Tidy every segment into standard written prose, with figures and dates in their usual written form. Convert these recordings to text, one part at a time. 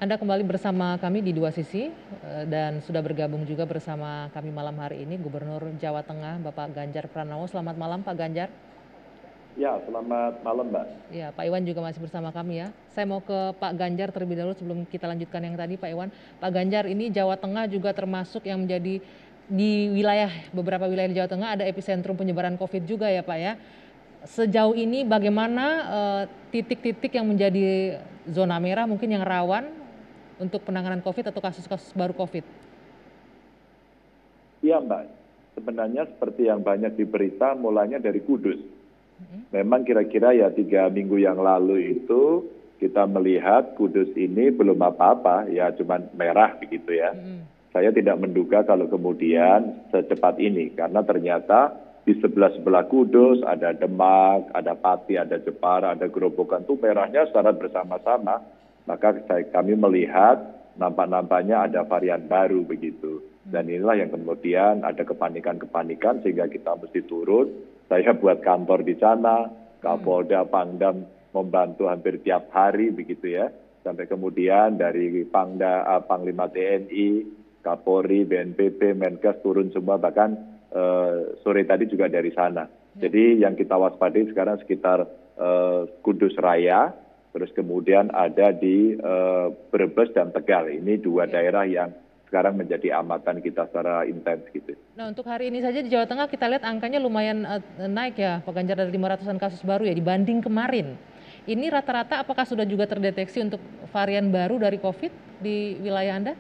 Anda kembali bersama kami di Dua Sisi dan sudah bergabung juga bersama kami malam hari ini Gubernur Jawa Tengah Bapak Ganjar Pranowo. Selamat malam Pak Ganjar. Ya, selamat malam Mbak. Ya, Pak Iwan juga masih bersama kami ya. Saya mau ke Pak Ganjar terlebih dahulu sebelum kita lanjutkan yang tadi Pak Iwan. Pak Ganjar, ini Jawa Tengah juga termasuk yang menjadi di beberapa wilayah di Jawa Tengah ada epicentrum penyebaran COVID juga ya Pak ya. Sejauh ini bagaimana titik-titik yang menjadi zona merah mungkin yang rawan untuk penanganan COVID atau kasus-kasus baru COVID? Iya Mbak, sebenarnya seperti yang banyak di berita mulanya dari Kudus. Memang kira-kira ya 3 minggu yang lalu itu kita melihat Kudus ini belum apa-apa, ya cuman merah begitu ya. Saya tidak menduga kalau kemudian secepat ini, karena ternyata di sebelah-sebelah Kudus ada Demak, ada Pati, ada Jepara, ada Gerobokan, itu merahnya secara bersama-sama. Maka kami melihat nampak-nampaknya ada varian baru begitu. Dan inilah yang kemudian ada kepanikan-kepanikan sehingga kita mesti turun. Saya buat kantor di sana, Kapolda, Pangdam membantu hampir tiap hari begitu ya. Sampai kemudian dari Panglima TNI, Kapolri, BNPB, Menkes turun semua, bahkan sore tadi juga dari sana. Jadi yang kita waspadai sekarang sekitar Kudus Raya, terus kemudian ada di Brebes dan Tegal. Ini 2 daerah yang sekarang menjadi amatan kita secara intens gitu. Nah, untuk hari ini saja di Jawa Tengah kita lihat angkanya lumayan naik ya Pak Ganjar, dari 500-an kasus baru ya dibanding kemarin. Ini rata-rata apakah sudah juga terdeteksi untuk varian baru dari COVID di wilayah Anda?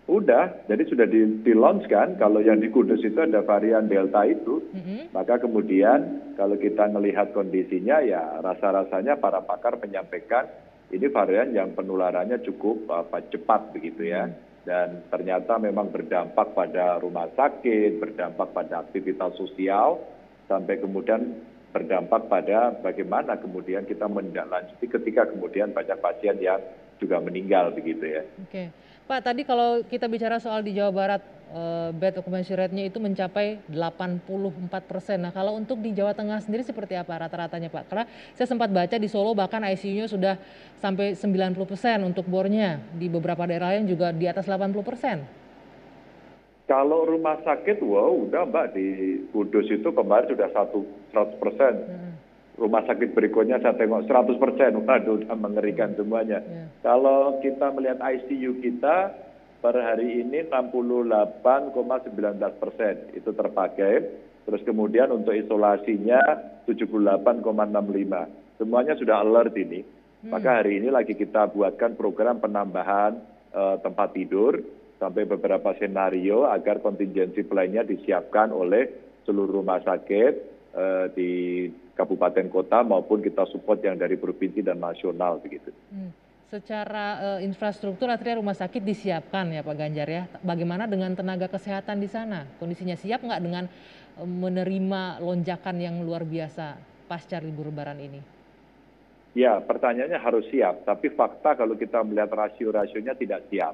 Udah, jadi sudah di-launch kan, kalau yang di Kudus itu ada varian Delta itu, maka kemudian kalau kita melihat kondisinya ya rasa-rasanya para pakar menyampaikan ini varian yang penularannya cukup cepat begitu ya. Dan ternyata memang berdampak pada rumah sakit, berdampak pada aktivitas sosial, sampai kemudian berdampak pada bagaimana kemudian kita menindaklanjuti ketika kemudian banyak pasien yang juga meninggal begitu ya. Oke. Pak, tadi kalau kita bicara soal di Jawa Barat, bed occupancy rate-nya itu mencapai 84%. Nah, kalau untuk di Jawa Tengah sendiri seperti apa rata-ratanya Pak? Karena saya sempat baca di Solo bahkan ICU-nya sudah sampai 90% untuk bornya. Di beberapa daerah lain juga di atas 80%. Kalau rumah sakit, wow udah Mbak, di Kudus itu kemarin sudah 100%. Rumah sakit berikutnya saya tengok 100%, waduh udah mengerikan semuanya. Kalau kita melihat ICU kita per hari ini 68,19% itu terpakai. Terus kemudian untuk isolasinya 78,65. Semuanya sudah alert ini. Maka hari ini lagi kita buatkan program penambahan tempat tidur sampai beberapa skenario agar kontingensi lainnya disiapkan oleh seluruh rumah sakit di kabupaten kota maupun kita support yang dari provinsi dan nasional begitu. Secara infrastruktur artinya rumah sakit disiapkan ya Pak Ganjar ya. Bagaimana dengan tenaga kesehatan di sana? Kondisinya siap nggak dengan menerima lonjakan yang luar biasa pasca libur Lebaran ini? Ya, pertanyaannya harus siap, tapi fakta kalau kita melihat rasio-rasionya tidak siap.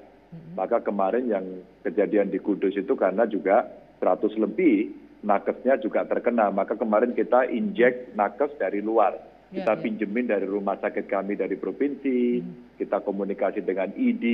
Maka kemarin yang kejadian di Kudus itu karena juga 100 lebih nakesnya juga terkena, maka kemarin kita injek nakes dari luar. Kita pinjemin dari rumah sakit kami dari provinsi, kita komunikasi dengan ID,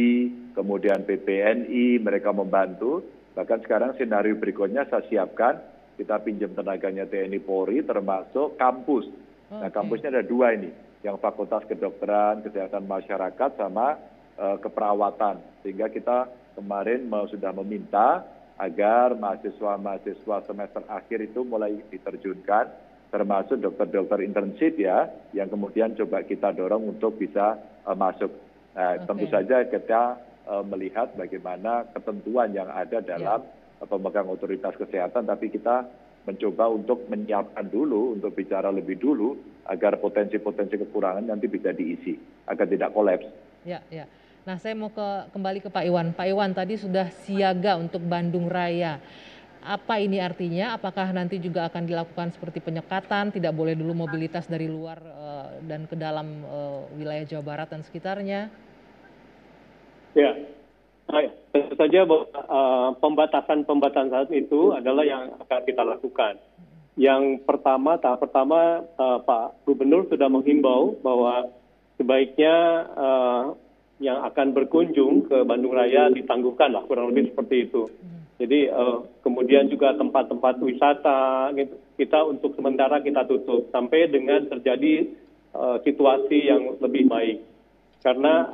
kemudian PPNI, mereka membantu. Bahkan sekarang skenario berikutnya saya siapkan, kita pinjam tenaganya TNI Polri termasuk kampus. Nah kampusnya ada 2 ini, yang Fakultas Kedokteran, Kesehatan Masyarakat sama keperawatan. Sehingga kita kemarin sudah meminta agar mahasiswa-mahasiswa semester akhir itu mulai diterjunkan, termasuk dokter-dokter internship ya, yang kemudian coba kita dorong untuk bisa masuk. Nah, tentu saja kita melihat bagaimana ketentuan yang ada dalam pemegang otoritas kesehatan, tapi kita mencoba untuk menyiapkan dulu, untuk bicara lebih dulu, agar potensi-potensi kekurangan nanti bisa diisi, agar tidak kolaps. Ya. Nah, saya mau kembali ke Pak Iwan. Pak Iwan, tadi sudah siaga untuk Bandung Raya. Apa ini artinya? Apakah nanti juga akan dilakukan seperti penyekatan, tidak boleh dulu mobilitas dari luar dan ke dalam wilayah Jawa Barat dan sekitarnya? Ya, tentu saja pembatasan itu adalah yang akan kita lakukan. Yang pertama, tahap pertama Pak Gubernur sudah menghimbau bahwa sebaiknya yang akan berkunjung ke Bandung Raya ditangguhkan lah, kurang lebih seperti itu. Jadi kemudian juga tempat-tempat wisata gitu, kita untuk sementara kita tutup sampai dengan terjadi situasi yang lebih baik. Karena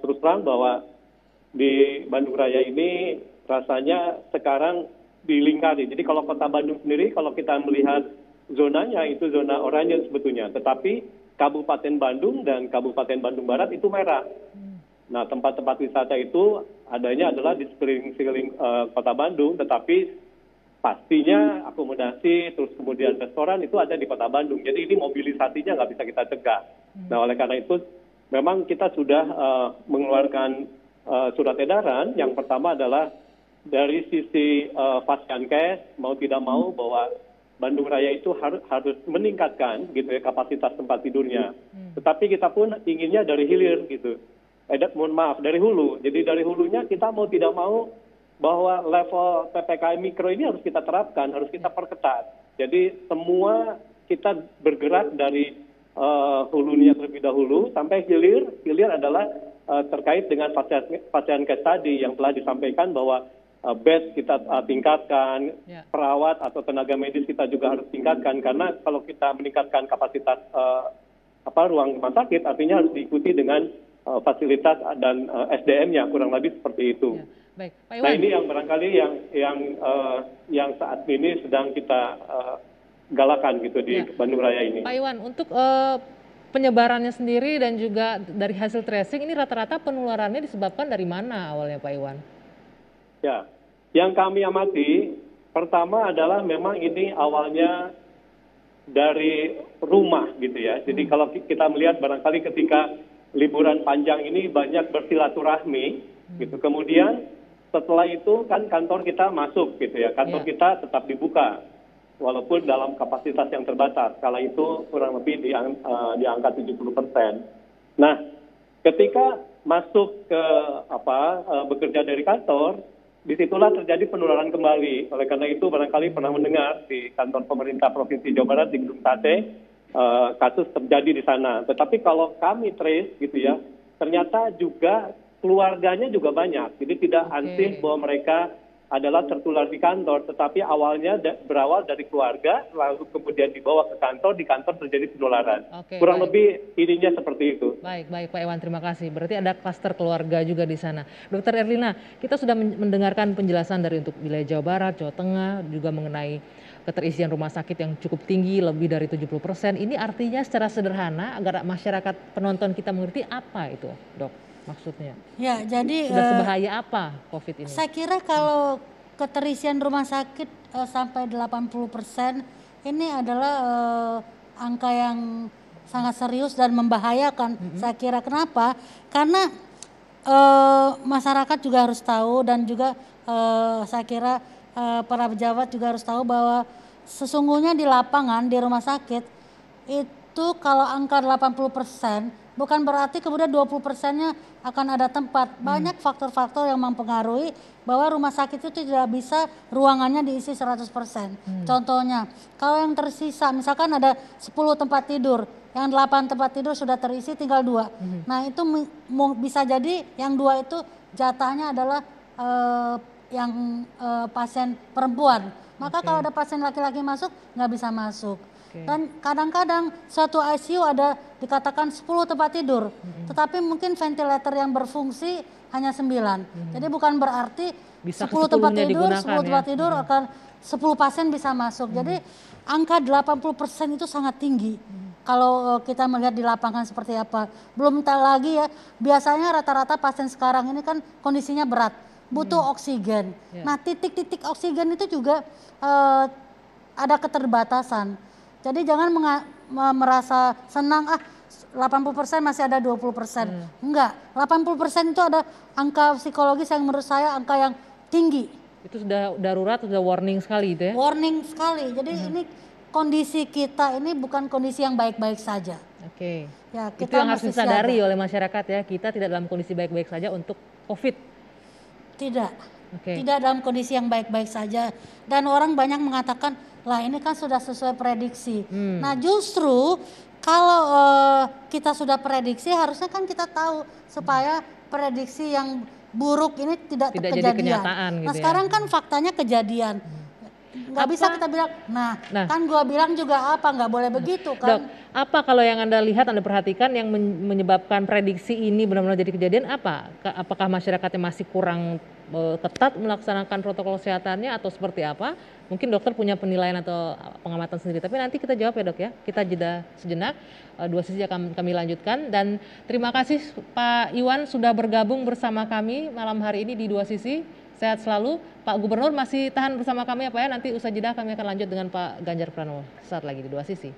terus terang bahwa di Bandung Raya ini rasanya sekarang dilingkari. Jadi kalau Kota Bandung sendiri, kalau kita melihat zonanya itu zona oranye sebetulnya, tetapi Kabupaten Bandung dan Kabupaten Bandung Barat itu merah. Nah, tempat-tempat wisata itu adanya adalah di sekeliling Kota Bandung, tetapi pastinya akomodasi, terus kemudian restoran itu ada di Kota Bandung. Jadi ini mobilisasinya nggak bisa kita cegah. Nah, oleh karena itu memang kita sudah mengeluarkan surat edaran. Yang pertama adalah dari sisi Fasyankes mau tidak mau bahwa Bandung Raya itu harus meningkatkan gitu ya kapasitas tempat tidurnya. Tetapi kita pun inginnya dari hilir gitu. Mohon maaf, dari hulu. Jadi dari hulunya kita mau tidak mau bahwa level PPKM mikro ini harus kita terapkan, harus kita perketat. Jadi semua kita bergerak dari hulunya terlebih dahulu sampai hilir. Hilir adalah terkait dengan Fasyankes tadi yang telah disampaikan bahwa bed kita tingkatkan, perawat atau tenaga medis kita juga harus tingkatkan. Karena kalau kita meningkatkan kapasitas ruang rumah sakit, artinya harus diikuti dengan fasilitas dan SDM-nya, kurang lebih seperti itu. Ya, baik. Pak Iwan. Nah ini yang barangkali yang saat ini sedang kita galakan gitu di Bandung Raya ini. Pak Iwan, untuk penyebarannya sendiri dan juga dari hasil tracing ini rata-rata penularannya disebabkan dari mana awalnya Pak Iwan? Ya, yang kami amati pertama adalah memang ini awalnya dari rumah gitu ya. Jadi kalau kita melihat barangkali ketika liburan panjang ini banyak bersilaturahmi gitu. Kemudian setelah itu kan kantor kita masuk gitu ya. Kantor kita tetap dibuka walaupun dalam kapasitas yang terbatas. Kala itu kurang lebih di angka 70%. Nah, ketika masuk ke bekerja dari kantor, disitulah terjadi penularan kembali. Oleh karena itu barangkali pernah mendengar di kantor pemerintah Provinsi Jawa Barat di Gedung Sate, kasus terjadi di sana. Tetapi kalau kami trace gitu ya, ternyata juga keluarganya juga banyak. Jadi tidak ansih bahwa mereka adalah tertular di kantor, tetapi awalnya berawal dari keluarga, lalu kemudian dibawa ke kantor, di kantor terjadi penularan. Kurang lebih ininya seperti itu. Baik Pak Iwan, terima kasih. Berarti ada klaster keluarga juga di sana. Dokter Erlina, kita sudah mendengarkan penjelasan dari untuk wilayah Jawa Barat, Jawa Tengah, juga mengenai keterisian rumah sakit yang cukup tinggi, lebih dari 70%. Ini artinya secara sederhana agar masyarakat penonton kita mengerti apa itu, Dok? Maksudnya? Ya, jadi sudah sebahaya apa COVID ini? Saya kira kalau keterisian rumah sakit sampai 80% ini adalah angka yang sangat serius dan membahayakan. Saya kira kenapa? Karena masyarakat juga harus tahu dan juga saya kira para pejabat juga harus tahu bahwa sesungguhnya di lapangan di rumah sakit itu kalau angka 80% bukan berarti kemudian 20%-nya akan ada tempat. Banyak faktor-faktor yang mempengaruhi bahwa rumah sakit itu tidak bisa ruangannya diisi 100%. Contohnya, kalau yang tersisa misalkan ada 10 tempat tidur, yang 8 tempat tidur sudah terisi tinggal 2. Nah, itu bisa jadi yang 2 itu jatahnya adalah pasien perempuan. Maka kalau ada pasien laki-laki masuk, nggak bisa masuk. Dan kadang-kadang suatu ICU ada dikatakan 10 tempat tidur, tetapi mungkin ventilator yang berfungsi hanya 9. Jadi bukan berarti bisa 10 tempat tidur, 10 tempat ya? tidur akan 10 pasien bisa masuk. Jadi angka 80% itu sangat tinggi. Kalau kita melihat di lapangan seperti apa. Belum lagi ya, biasanya rata-rata pasien sekarang ini kan kondisinya berat, butuh oksigen. Nah, titik-titik oksigen itu juga ada keterbatasan. Jadi jangan merasa senang 80% masih ada 20%. Enggak, 80% itu ada angka psikologis yang menurut saya angka yang tinggi. Itu sudah darurat, sudah warning sekali itu ya? Warning sekali. Jadi ini kondisi kita ini bukan kondisi yang baik-baik saja. Oke. Ya, itu yang harus disadari oleh masyarakat ya. Kita tidak dalam kondisi baik-baik saja untuk COVID. Tidak. Tidak dalam kondisi yang baik-baik saja. Dan orang banyak mengatakan, lah ini kan sudah sesuai prediksi. Nah justru kalau kita sudah prediksi harusnya kan kita tahu supaya prediksi yang buruk ini tidak Tidak jadi kejadian. kenyataan gitu Nah ya. sekarang kan faktanya kejadian. Nggak bisa Apa? kita bilang, Nah. kan gua bilang juga apa, nggak boleh begitu Dok, kan. apa kalau yang Anda lihat, Anda perhatikan yang menyebabkan prediksi ini benar-benar jadi kejadian apa? Apakah masyarakatnya masih kurang ketat melaksanakan protokol kesehatannya atau seperti apa? Mungkin dokter punya penilaian atau pengamatan sendiri, tapi nanti kita jawab ya dok ya. Kita jeda sejenak, dua sisi akan kami lanjutkan. Dan terima kasih Pak Iwan sudah bergabung bersama kami malam hari ini di Dua Sisi. Sehat selalu. Pak Gubernur masih tahan bersama kami ya Pak ya. Nanti usai jeda kami akan lanjut dengan Pak Ganjar Pranowo. Saat lagi di Dua Sisi.